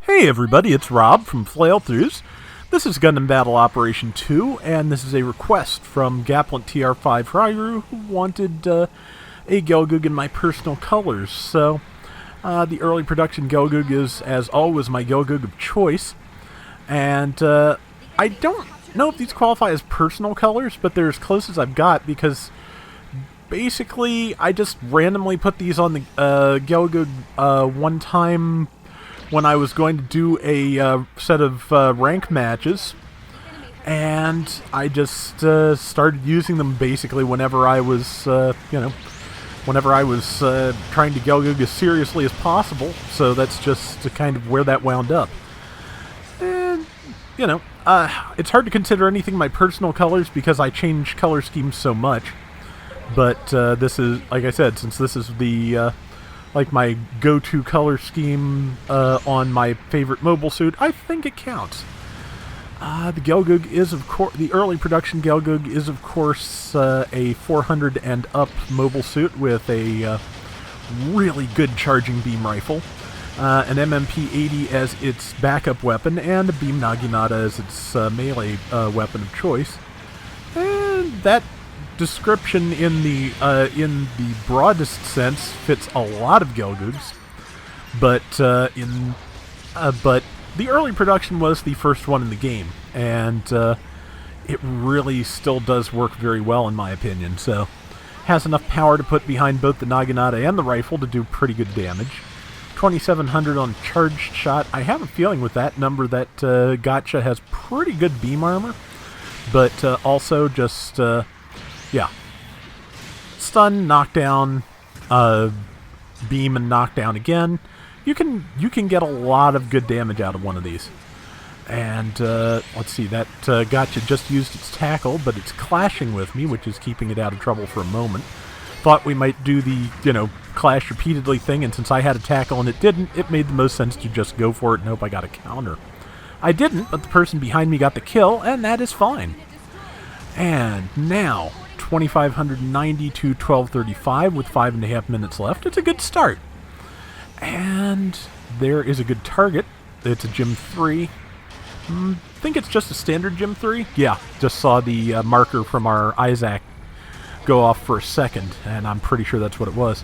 Hey everybody, it's Rob from Flailthroughs. This is Gundam Battle Operation 2, and this is a request from Gaplant TR5 Rairu, who wanted a Gelgoog in my personal colors. So, the early production Gelgoog is, as always, my Gelgoog of choice. And I don't know if these qualify as personal colors, but they're as close as I've got, because basically I just randomly put these on the Gelgoog one time when I was going to do a set of rank matches, and I just started using them basically whenever I was, whenever I was trying to Gelgoog as seriously as possible. So that's just kind of where that wound up. And it's hard to consider anything my personal colors because I change color schemes so much. But this is, like I said, since this is the like my go-to color scheme on my favorite mobile suit, I think it counts. The Gelgoog is, of course, the early production Gelgoog is, of course, a 400 and up mobile suit with a really good charging beam rifle, an MMP-80 as its backup weapon, and a beam Naginata as its melee weapon of choice. And that description in the broadest sense fits a lot of Gelgoogs, but but the early production was the first one in the game, and it really still does work very well in my opinion. So has enough power to put behind both the Naginata and the rifle to do pretty good damage. 2700 on charged shot. I have a feeling with that number that Gotcha has pretty good beam armor, but also just yeah. Stun, knockdown, beam, and knockdown again. You can get a lot of good damage out of one of these. And let's see, that Gotcha just used its tackle, but it's clashing with me, which is keeping it out of trouble for a moment. Thought we might do the, clash repeatedly thing, and since I had a tackle and it didn't, it made the most sense to just go for it and hope I got a counter. I didn't, but the person behind me got the kill, and that is fine. And now 2590 to 1235 with 5.5 minutes left. It's a good start. And there is a good target. It's a Gym 3. I think it's just a standard Gym 3. Yeah, just saw the marker from our Isaac go off for a second, and I'm pretty sure that's what it was.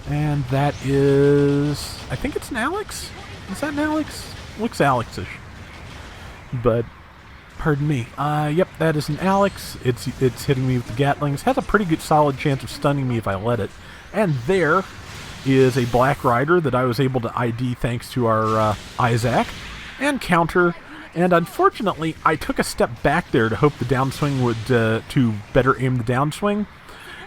And that is, I think it's an Alex? Is that an Alex? Looks Alex-ish. But pardon me. Yep, that is an Alex. It's hitting me with the Gatlings. Has a pretty good solid chance of stunning me if I let it. And there is a Black Rider that I was able to ID thanks to our Isaac and counter. And unfortunately, I took a step back there to hope the downswing would, to better aim the downswing.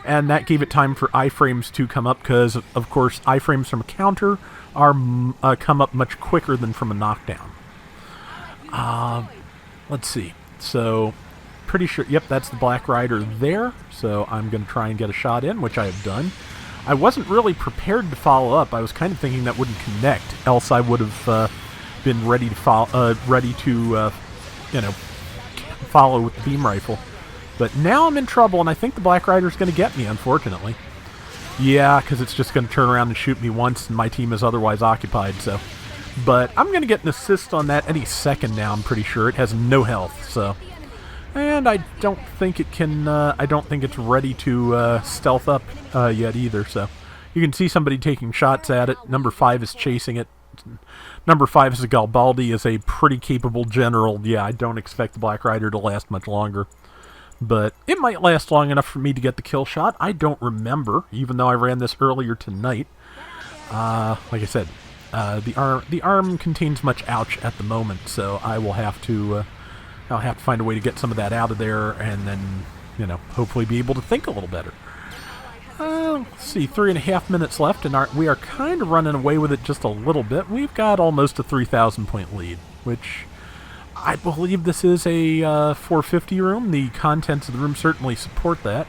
And that gave it time for iframes to come up because, of course, iframes from a counter are come up much quicker than from a knockdown. Let's see. So, pretty sure, yep, that's the Black Rider there. So I'm going to try and get a shot in, which I have done. I wasn't really prepared to follow up. I was kind of thinking that wouldn't connect, else I would have been ready to follow, follow with the beam rifle. But now I'm in trouble, and I think the Black Rider's going to get me, unfortunately. Yeah, because it's just going to turn around and shoot me once, and my team is otherwise occupied, so. But I'm going to get an assist on that any second now, I'm pretty sure. It has no health, so. And I don't think it can, I don't think it's ready to stealth up yet either, so. You can see somebody taking shots at it. Number 5 is chasing it. Number 5 is a Garibaldi, is a pretty capable general. Yeah, I don't expect the Black Rider to last much longer. But it might last long enough for me to get the kill shot. I don't remember, even though I ran this earlier tonight. Like I said, the arm contains much ouch at the moment, so I will have to I'll have to find a way to get some of that out of there, and then hopefully be able to think a little better. Let's see, 3.5 minutes left, and we are kind of running away with it just a little bit. We've got almost a 3,000 point lead, which I believe this is a 450 room. The contents of the room certainly support that.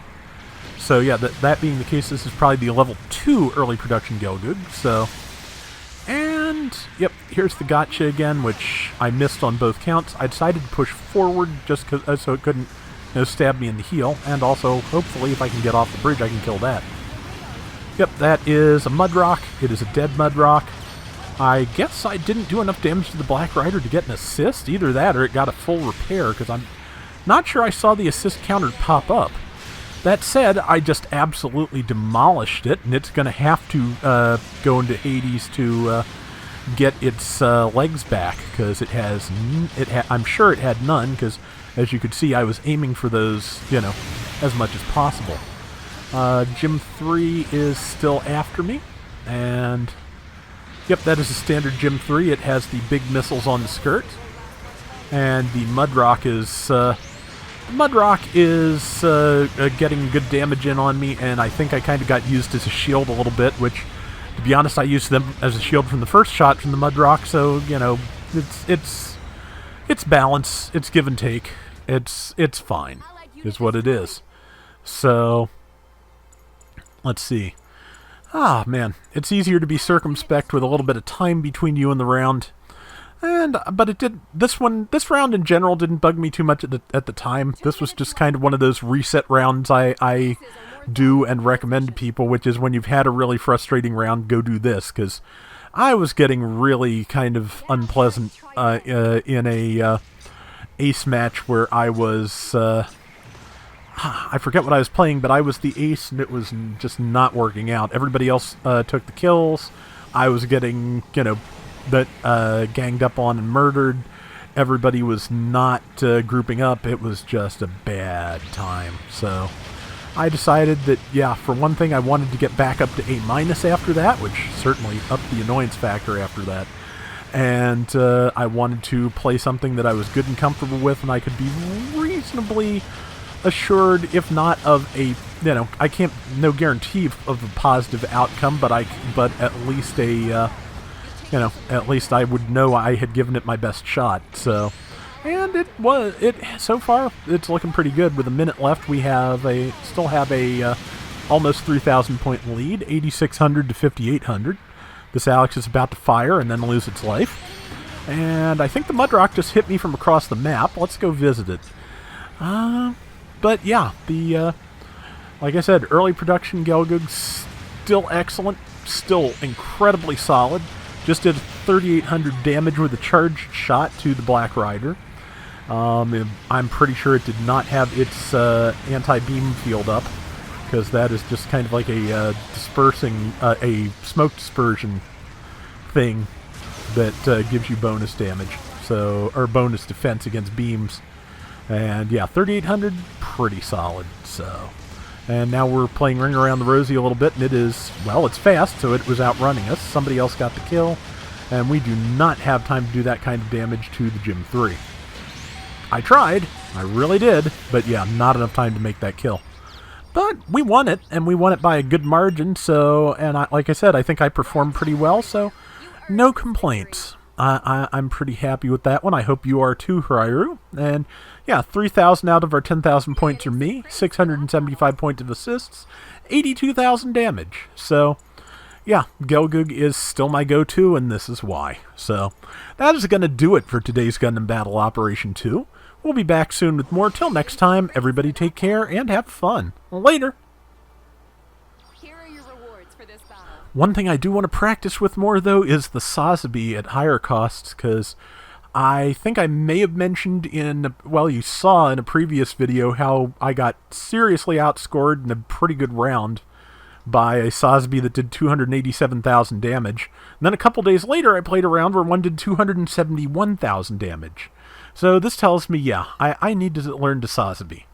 So yeah, that being the case, this is probably the level 2 early production Gelgoog. So. And, yep, here's the Gotcha again, which I missed on both counts. I decided to push forward just so it couldn't stab me in the heel, and also, hopefully, if I can get off the bridge, I can kill that. Yep, that is a Mudrock. It is a dead Mudrock. I guess I didn't do enough damage to the Black Rider to get an assist. Either that or it got a full repair, because I'm not sure I saw the assist counter pop up. That said, I just absolutely demolished it, and it's going to have to go into Hades to get its legs back, because I'm sure it had none, because as you could see, I was aiming for those, as much as possible. Gym 3 is still after me, and yep, that is a standard Gym 3. It has the big missiles on the skirt, and the Mudrock is getting good damage in on me, and I think I kind of got used as a shield a little bit, which, to be honest, I used them as a shield from the first shot from the Mudrock, so, it's balance, it's give and take, it's fine, is what it is. So, let's see. Ah, man, it's easier to be circumspect with a little bit of time between you and the round. But it did. This round in general didn't bug me too much at the time. This was just kind of one of those reset rounds I do and recommend to people, which is when you've had a really frustrating round, go do this, because I was getting really kind of unpleasant in a ace match where I was. I forget what I was playing, but I was the ace, and it was just not working out. Everybody else took the kills. I was getting, ganged up on and murdered. Everybody was not grouping up. It was just a bad time. So I decided that, yeah, for one thing, I wanted to get back up to A- after that, which certainly upped the annoyance factor after that. And I wanted to play something that I was good and comfortable with, and I could be reasonably assured, if not of a, I can't, no guarantee of a positive outcome, but at least at least I would know I had given it my best shot. So, and so far, it's looking pretty good. With a minute left, we still have a almost 3,000 point lead, 8,600 to 5,800. This Alex is about to fire and then lose its life. And I think the Mudrock just hit me from across the map. Let's go visit it. But yeah, like I said, early production Gelgug's still excellent, still incredibly solid. Just did 3,800 damage with a charged shot to the Black Rider. I'm pretty sure it did not have its anti-beam field up, because that is just kind of like a a smoke dispersion thing that gives you bonus damage, or bonus defense against beams. And yeah, 3,800, pretty solid. So, and now we're playing Ring Around the Rosie a little bit, and it's fast, so it was outrunning us. Somebody else got the kill, and we do not have time to do that kind of damage to the Gym 3. I tried, I really did, but yeah, not enough time to make that kill. But we won it, and we won it by a good margin, so, and like I said, I think I performed pretty well, so no complaints. I'm pretty happy with that one. I hope you are too, Hirairu. And yeah, 3,000 out of our 10,000 points are me, 675 points of assists, 82,000 damage. So yeah, Gelgug is still my go-to, and this is why. So that is going to do it for today's Gundam Battle Operation 2. We'll be back soon with more. Till next time, everybody take care and have fun. Later! One thing I do want to practice with more, though, is the Sazabi at higher costs, because I think I may have mentioned you saw in a previous video how I got seriously outscored in a pretty good round by a Sazabi that did 287,000 damage. And then a couple days later, I played a round where one did 271,000 damage. So this tells me, yeah, I need to learn to Sazabi.